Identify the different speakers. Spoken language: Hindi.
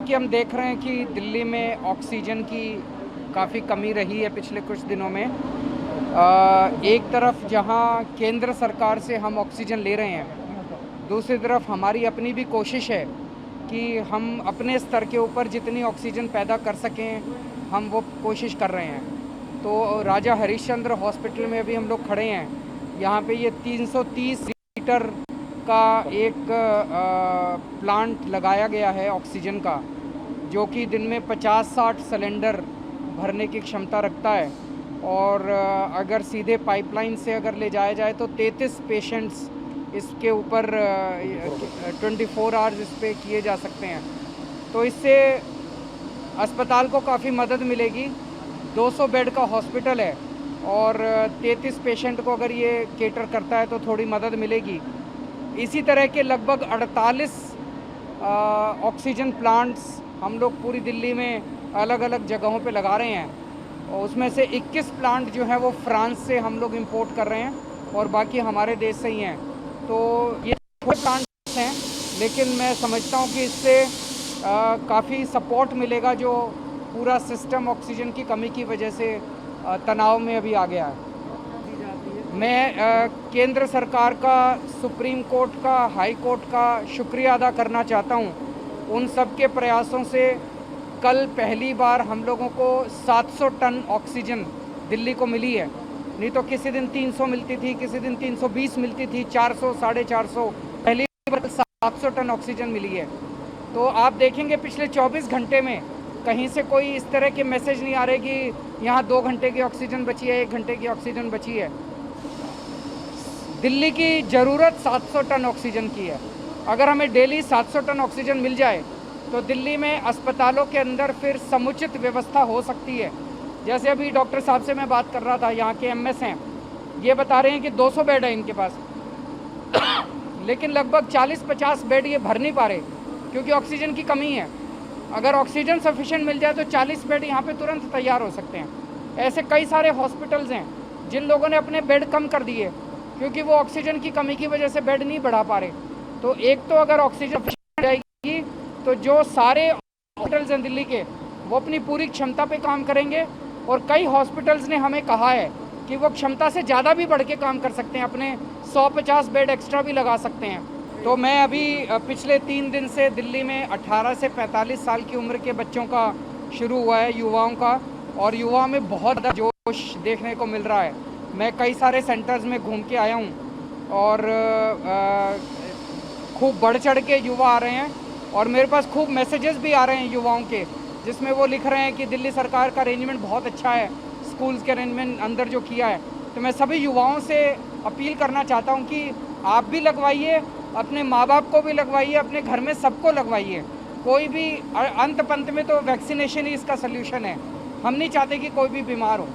Speaker 1: कि हम देख रहे हैं कि दिल्ली में ऑक्सीजन की काफ़ी कमी रही है पिछले कुछ दिनों में। एक तरफ जहां केंद्र सरकार से हम ऑक्सीजन ले रहे हैं, दूसरी तरफ हमारी अपनी भी कोशिश है कि हम अपने स्तर के ऊपर जितनी ऑक्सीजन पैदा कर सकें, हम वो कोशिश कर रहे हैं। तो राजा हरिश्चंद्र हॉस्पिटल में अभी हम लोग खड़े हैं। यहाँ पे ये 330 लीटर का एक प्लांट लगाया गया है ऑक्सीजन का, जो कि दिन में 50-60 सिलेंडर भरने की क्षमता रखता है। और अगर सीधे पाइपलाइन से अगर ले जाया जाए तो 33 पेशेंट्स इसके ऊपर 24 आवर्स इस पर किए जा सकते हैं। तो इससे अस्पताल को काफ़ी मदद मिलेगी। 200 बेड का हॉस्पिटल है और 33 पेशेंट को अगर ये केटर करता है तो थोड़ी मदद मिलेगी। इसी तरह के लगभग 48 ऑक्सीजन प्लांट्स हम लोग पूरी दिल्ली में अलग अलग जगहों पे लगा रहे हैं, और उसमें से 21 प्लांट जो हैं वो फ्रांस से हम लोग इंपोर्ट कर रहे हैं और बाकी हमारे देश से ही हैं। तो ये छोटे प्लांट्स हैं, लेकिन मैं समझता हूँ कि इससे काफ़ी सपोर्ट मिलेगा जो पूरा सिस्टम ऑक्सीजन की कमी की वजह से तनाव में अभी आ गया है। मैं केंद्र सरकार का, सुप्रीम कोर्ट का, हाई कोर्ट का शुक्रिया अदा करना चाहता हूँ। उन सब के प्रयासों से कल पहली बार हम लोगों को 700 टन ऑक्सीजन दिल्ली को मिली है। नहीं तो किसी दिन 300 मिलती थी, किसी दिन 320 मिलती थी, 400, 450, पहली बार 700 टन ऑक्सीजन मिली है। तो आप देखेंगे पिछले 24 घंटे में कहीं से कोई इस तरह के मैसेज नहीं आ रहे कि यहाँ 2 घंटे की ऑक्सीजन बची है, 1 घंटे की ऑक्सीजन बची है। दिल्ली की ज़रूरत 700 टन ऑक्सीजन की है। अगर हमें डेली 700 टन ऑक्सीजन मिल जाए तो दिल्ली में अस्पतालों के अंदर फिर समुचित व्यवस्था हो सकती है। जैसे अभी डॉक्टर साहब से मैं बात कर रहा था, यहाँ के एमएस हैं, ये बता रहे हैं कि 200 बेड है इनके पास लेकिन लगभग 40-50 बेड ये भर नहीं पा रहे क्योंकि ऑक्सीजन की कमी है। अगर ऑक्सीजन सफिशिएंट मिल जाए तो 40 बेड यहाँ पे तुरंत तैयार हो सकते हैं। ऐसे कई सारे हॉस्पिटल्स हैं जिन लोगों ने अपने बेड कम कर दिए क्योंकि वो ऑक्सीजन की कमी की वजह से बेड नहीं बढ़ा पा रहे। तो एक तो अगर ऑक्सीजन मिल जाएगी तो जो सारे हॉस्पिटल्स हैं दिल्ली के, वो अपनी पूरी क्षमता पे काम करेंगे। और कई हॉस्पिटल्स ने हमें कहा है कि वो क्षमता से ज़्यादा भी बढ़ के काम कर सकते हैं, अपने 150 बेड एक्स्ट्रा भी लगा सकते हैं। तो मैं अभी पिछले 3 दिन से दिल्ली में 18 से 45 साल की उम्र के बच्चों का शुरू हुआ है, युवाओं का, और युवाओं में बहुत ज़्यादा जोश देखने को मिल रहा है। मैं कई सारे सेंटर्स में घूम के आया हूँ और खूब बढ़ चढ़ के युवा आ रहे हैं और मेरे पास खूब मैसेजेस भी आ रहे हैं युवाओं के, जिसमें वो लिख रहे हैं कि दिल्ली सरकार का अरेंजमेंट बहुत अच्छा है, स्कूल्स के अरेंजमेंट अंदर जो किया है। तो मैं सभी युवाओं से अपील करना चाहता हूँ कि आप भी लगवाइए, अपने माँ बाप को भी लगवाइए, अपने घर में सबको लगवाइए। कोई भी अंत पंत में तो वैक्सीनेशन ही इसका सल्यूशन है। हम नहीं चाहते कि कोई भी बीमार हो।